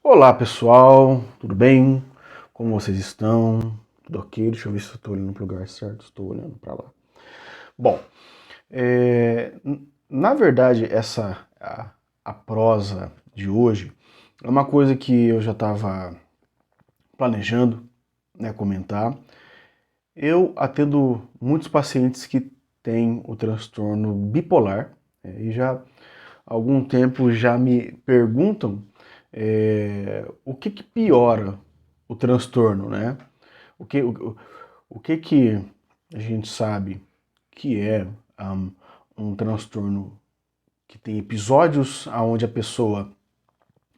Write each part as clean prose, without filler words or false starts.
Olá pessoal, tudo bem? Como vocês estão? Tudo ok? Deixa eu ver se eu estou olhando para o lugar certo. Estou olhando para lá. Bom, na verdade a prosa de hoje é uma coisa que eu já estava planejando, né, comentar. Eu atendo muitos pacientes que têm o transtorno bipolar, e já há algum tempo já me perguntam o que piora o transtorno, né? O que, o, o que que a gente sabe que é um, um transtorno que tem episódios onde a pessoa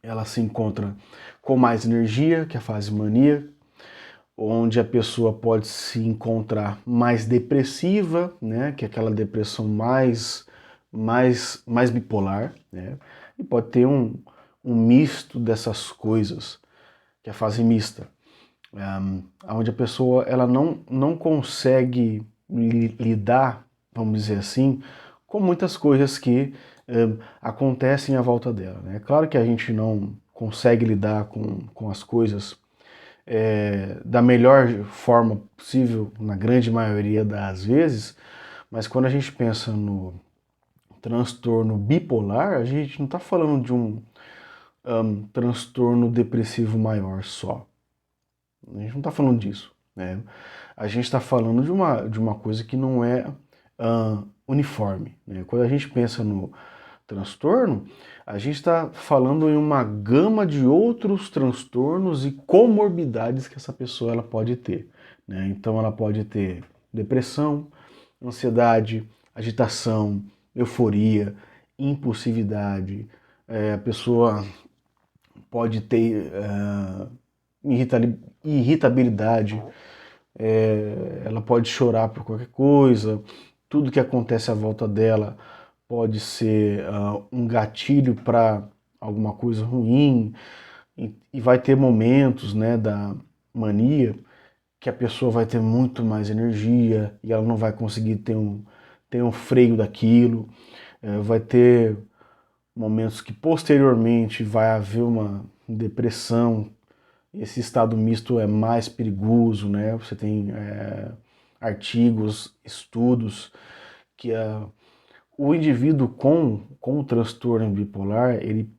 ela se encontra com mais energia, que é a fase mania, onde a pessoa pode se encontrar mais depressiva, né, que é aquela depressão mais bipolar, né, e pode ter um misto dessas coisas, que é a fase mista, onde a pessoa ela não consegue lidar, vamos dizer assim, com muitas coisas que acontecem à volta dela. Né? É claro que a gente não consegue lidar com as coisas da melhor forma possível, na grande maioria das vezes, mas quando a gente pensa no transtorno bipolar, a gente não está falando de um transtorno depressivo maior só. A gente não está falando disso, né? A gente está falando de uma coisa que não é uniforme, né? Quando a gente pensa no transtorno, a gente está falando em uma gama de outros transtornos e comorbidades que essa pessoa ela pode ter, né? Então ela pode ter depressão, ansiedade, agitação, euforia, impulsividade, a pessoa pode ter irritabilidade, ela pode chorar por qualquer coisa, tudo que acontece à volta dela pode ser um gatilho para alguma coisa ruim, e vai ter momentos, né, da mania que a pessoa vai ter muito mais energia e ela não vai conseguir ter um freio daquilo, vai ter momentos que posteriormente vai haver uma depressão. Esse estado misto é mais perigoso, né? Você tem artigos, estudos que o indivíduo com o transtorno bipolar, ele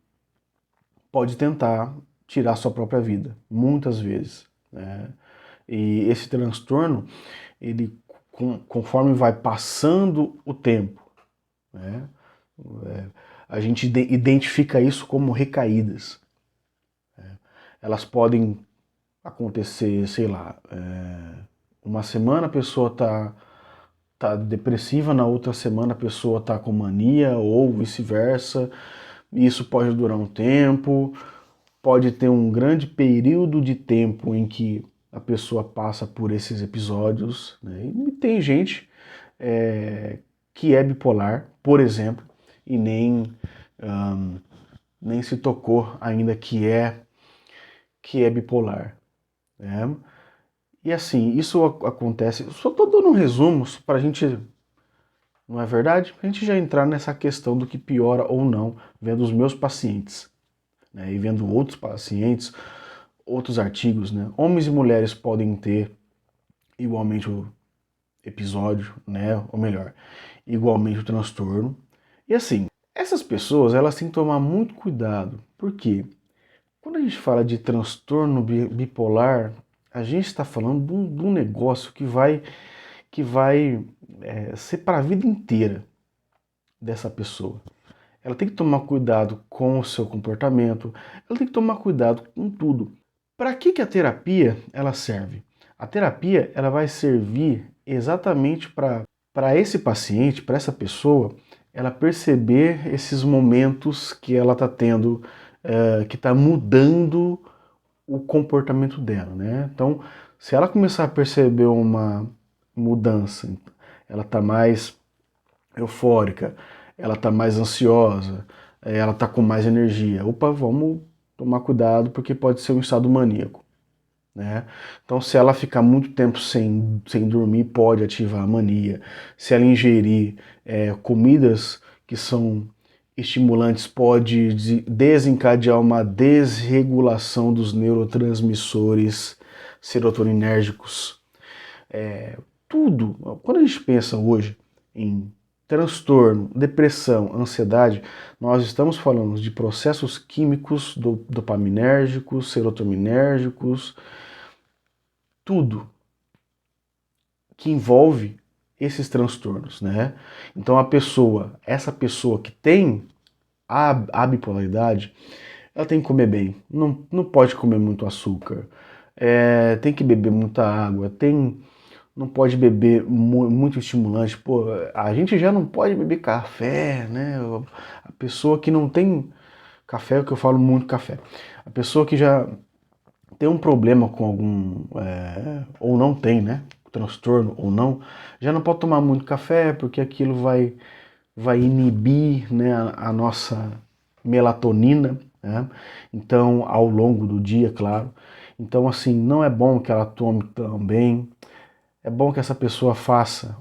pode tentar tirar sua própria vida, muitas vezes, né? E esse transtorno, ele conforme vai passando o tempo, né? A gente identifica isso como recaídas. Elas podem acontecer, sei lá, uma semana a pessoa tá depressiva, na outra semana a pessoa tá com mania, ou vice-versa. Isso pode durar um tempo, pode ter um grande período de tempo em que a pessoa passa por esses episódios, né? E tem gente que é bipolar, por exemplo, e nem se tocou ainda que é bipolar, né? E assim, isso acontece. Só estou dando um resumo para a gente, não é verdade? Para a gente já entrar nessa questão do que piora ou não, vendo os meus pacientes, né? E vendo outros pacientes, outros artigos, né? Homens e mulheres podem ter igualmente o episódio, né? Ou melhor, igualmente o transtorno. E assim, essas pessoas elas têm que tomar muito cuidado, porque quando a gente fala de transtorno bipolar, a gente está falando de um negócio que vai ser para a vida inteira dessa pessoa. Ela tem que tomar cuidado com o seu comportamento, ela tem que tomar cuidado com tudo. Para que a terapia ela serve? A terapia ela vai servir exatamente para esse paciente, para essa pessoa, ela perceber esses momentos que ela está tendo, que está mudando o comportamento dela, né? Então, se ela começar a perceber uma mudança, ela está mais eufórica, ela está mais ansiosa, ela está com mais energia. Opa, vamos tomar cuidado porque pode ser um estado maníaco, né? Então, se ela ficar muito tempo sem dormir, pode ativar a mania. Se ela ingerir comidas que são estimulantes pode desencadear uma desregulação dos neurotransmissores serotoninérgicos. Tudo, quando a gente pensa hoje em transtorno, depressão, ansiedade, nós estamos falando de processos químicos dopaminérgicos, serotoninérgicos, tudo que envolve esses transtornos, né? Então essa pessoa que tem a bipolaridade, ela tem que comer bem, não pode comer muito açúcar, tem que beber muita água, não pode beber muito estimulante. Pô, a gente já não pode beber café, né? A pessoa que não tem café, é o que eu falo muito café. A pessoa que já tem um problema com algum, ou não tem, né? Transtorno ou não, já não pode tomar muito café porque aquilo vai inibir, né, a nossa melatonina, né? Então, ao longo do dia, claro. Então, assim, não é bom que ela tome também. É bom que essa pessoa faça,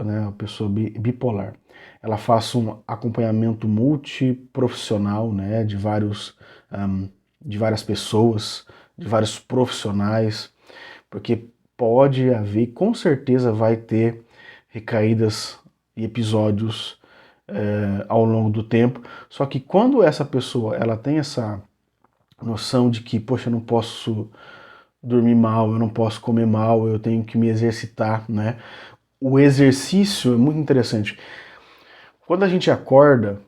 né, a pessoa bipolar, ela faça um acompanhamento multiprofissional, né, de várias pessoas, de vários profissionais, porque pode haver, com certeza vai ter recaídas e episódios ao longo do tempo. Só que quando essa pessoa ela tem essa noção de que, poxa, eu não posso dormir mal, eu não posso comer mal, eu tenho que me exercitar, né? O exercício é muito interessante. Quando a gente acorda,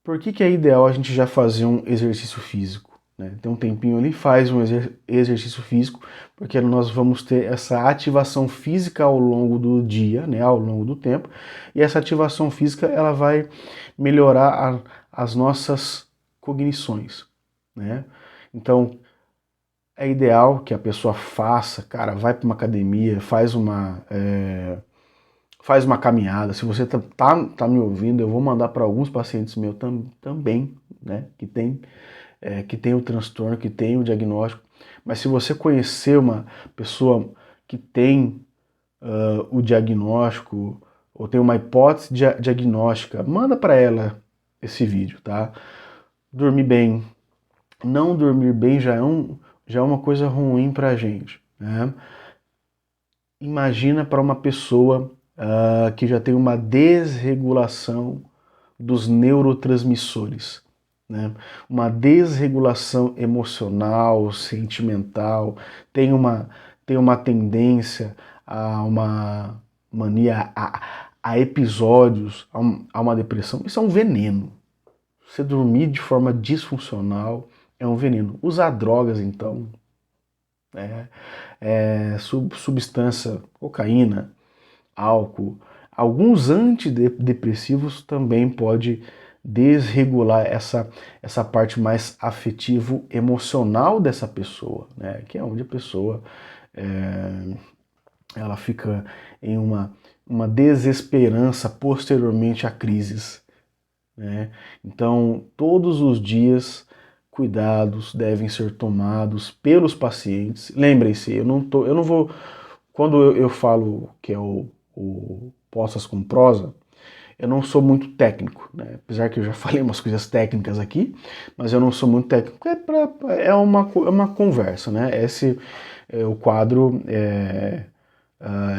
por que é ideal a gente já fazer um exercício físico? Né? Tem um tempinho ali, faz um exercício físico, porque nós vamos ter essa ativação física ao longo do dia, né? Ao longo do tempo, e essa ativação física ela vai melhorar as nossas cognições, né? Então, é ideal que a pessoa faça, cara, vai para uma academia, faz uma caminhada. Se você tá me ouvindo, eu vou mandar para alguns pacientes meus também, né, que tem o transtorno, que tem o diagnóstico. Mas se você conhecer uma pessoa que tem o diagnóstico ou tem uma hipótese diagnóstica, manda para ela esse vídeo, tá? Dormir bem. Não dormir bem já é uma coisa ruim para a gente, né? Imagina para uma pessoa que já tem uma desregulação dos neurotransmissores, né? Uma desregulação emocional, sentimental, tem uma tendência a uma mania, a episódios, a uma depressão. Isso é um veneno. Você dormir de forma disfuncional é um veneno. Usar drogas, então, substância, cocaína, álcool, alguns antidepressivos também pode desregular essa parte mais afetivo-emocional dessa pessoa, né? Que é onde a pessoa ela fica em uma desesperança posteriormente a crises, né? Então, todos os dias, cuidados devem ser tomados pelos pacientes. Lembrem-se, eu não vou, quando eu falo que é o Postas com Prosa, eu não sou muito técnico, né? Apesar que eu já falei umas coisas técnicas aqui, mas eu não sou muito técnico. É uma conversa, né? Esse é o quadro,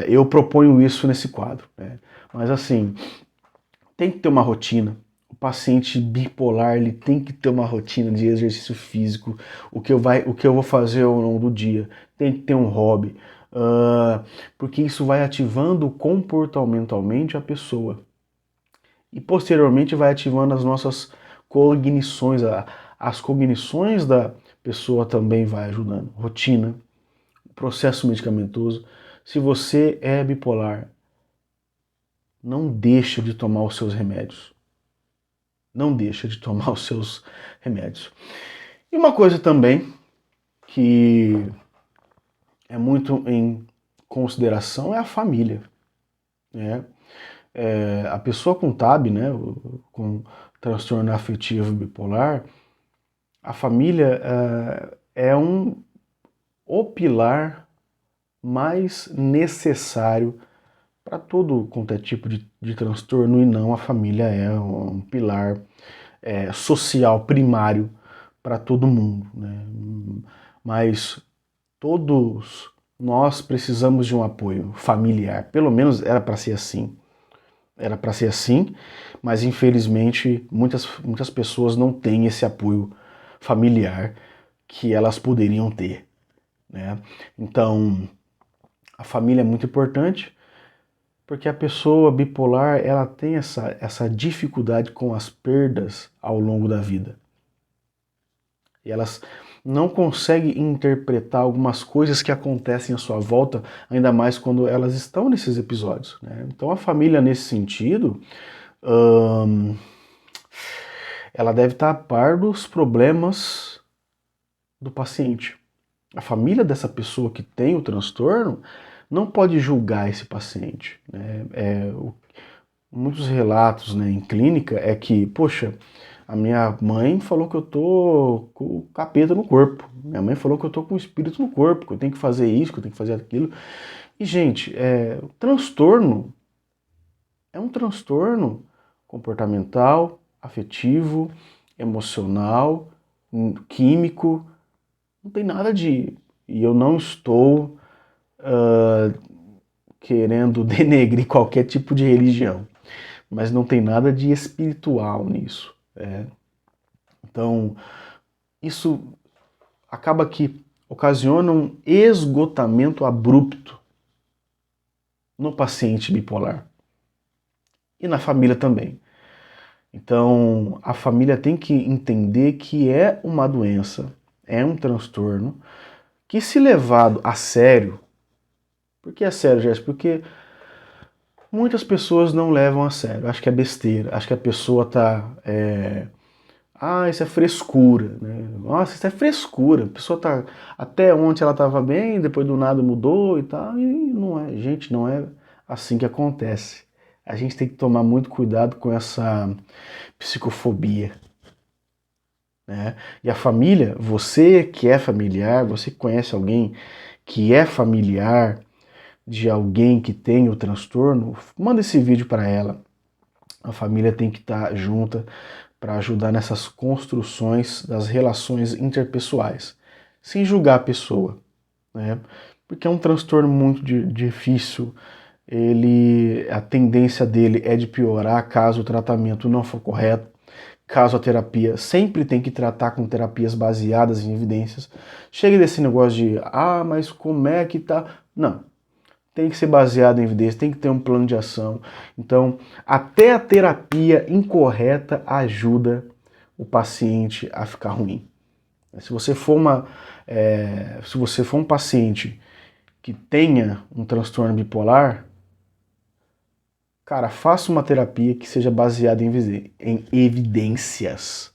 eu proponho isso nesse quadro, né? Mas assim, tem que ter uma rotina. O paciente bipolar ele tem que ter uma rotina de exercício físico. O que eu vou fazer ao longo do dia. Tem que ter um hobby. Porque isso vai ativando comportamentalmente a pessoa. E posteriormente vai ativando as nossas cognições. As cognições da pessoa também vai ajudando. Rotina, processo medicamentoso. Se você é bipolar, não deixa de tomar os seus remédios. Não deixa de tomar os seus remédios. E uma coisa também que é muito em consideração é a família, né? A pessoa com TAB, né, com transtorno afetivo bipolar, a família o pilar mais necessário para todo quanto é tipo de transtorno, e não a família é um pilar social primário para todo mundo, né? Mas todos nós precisamos de um apoio familiar, pelo menos era para ser assim. Era para ser assim, mas infelizmente muitas pessoas não têm esse apoio familiar que elas poderiam ter, né? Então, a família é muito importante, porque a pessoa bipolar ela tem essa dificuldade com as perdas ao longo da vida. E elas não conseguem interpretar algumas coisas que acontecem à sua volta, ainda mais quando elas estão nesses episódios, né? Então a família, nesse sentido, ela deve estar a par dos problemas do paciente. A família dessa pessoa que tem o transtorno não pode julgar esse paciente, né? Muitos relatos, né, em clínica é que, poxa, a minha mãe falou que eu tô com o capeta no corpo. Minha mãe falou que eu tô com o espírito no corpo, que eu tenho que fazer isso, que eu tenho que fazer aquilo. E, gente, o transtorno é um transtorno comportamental, afetivo, emocional, químico. Não tem nada de... E eu não estou querendo denegrir qualquer tipo de religião, mas não tem nada de espiritual nisso. Então, isso acaba que ocasiona um esgotamento abrupto no paciente bipolar e na família também. Então, a família tem que entender que é uma doença, é um transtorno, que se levado a sério, por que é sério, Jéssica? Porque muitas pessoas não levam a sério, acho que é besteira, acho que a pessoa tá... isso é frescura, né? Nossa, isso é frescura. A pessoa tá até ontem ela estava bem, depois do nada mudou e tal. E não é, gente, não é assim que acontece. A gente tem que tomar muito cuidado com essa psicofobia, né? E a família, você que é familiar, você que conhece alguém que é familiar de alguém que tem o transtorno, manda esse vídeo para ela. A família tem que estar junta para ajudar nessas construções das relações interpessoais, sem julgar a pessoa, né? Porque é um transtorno muito difícil, a tendência dele é de piorar caso o tratamento não for correto, caso a terapia sempre tem que tratar com terapias baseadas em evidências. Chega desse negócio de, mas como é que tá? Não, tem que ser baseado em evidência, tem que ter um plano de ação. Então, até a terapia incorreta ajuda o paciente a ficar ruim. Se você for um paciente que tenha um transtorno bipolar, cara, faça uma terapia que seja baseada em evidências,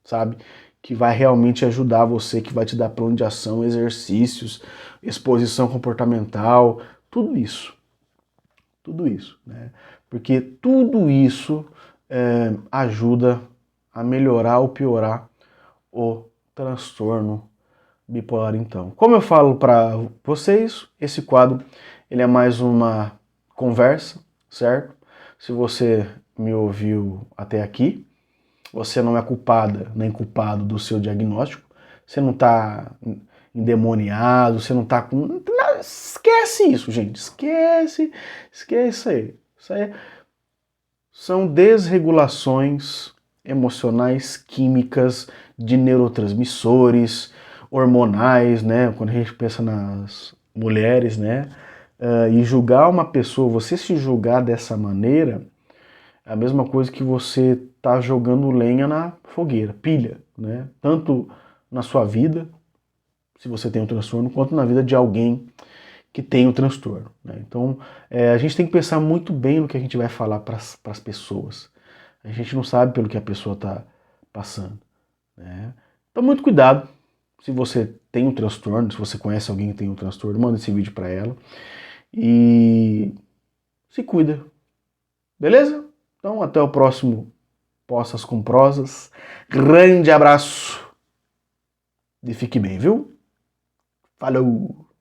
sabe? Que vai realmente ajudar você, que vai te dar plano de ação, exercícios, exposição comportamental, tudo isso. Tudo isso, né? Porque tudo isso ajuda a melhorar ou piorar o transtorno bipolar, então. Como eu falo para vocês, esse quadro ele é mais uma conversa, certo? Se você me ouviu até aqui, você não é culpada nem culpado do seu diagnóstico, você não está endemoniado, você não está com... Esquece isso, gente, esquece isso aí. Isso aí são desregulações emocionais, químicas, de neurotransmissores, hormonais, né? Quando a gente pensa nas mulheres, né? E julgar uma pessoa, você se julgar dessa maneira, é a mesma coisa que você tá jogando lenha na fogueira, pilha, né? Tanto na sua vida, se você tem um transtorno, quanto na vida de alguém que tem o transtorno, né? Então, a gente tem que pensar muito bem no que a gente vai falar para as pessoas. A gente não sabe pelo que a pessoa está passando, né? Então, muito cuidado. Se você tem um transtorno, se você conhece alguém que tem um transtorno, manda esse vídeo para ela. E se cuida. Beleza? Então, até o próximo Poças com Prosas. Grande abraço. E fique bem, viu? Falou!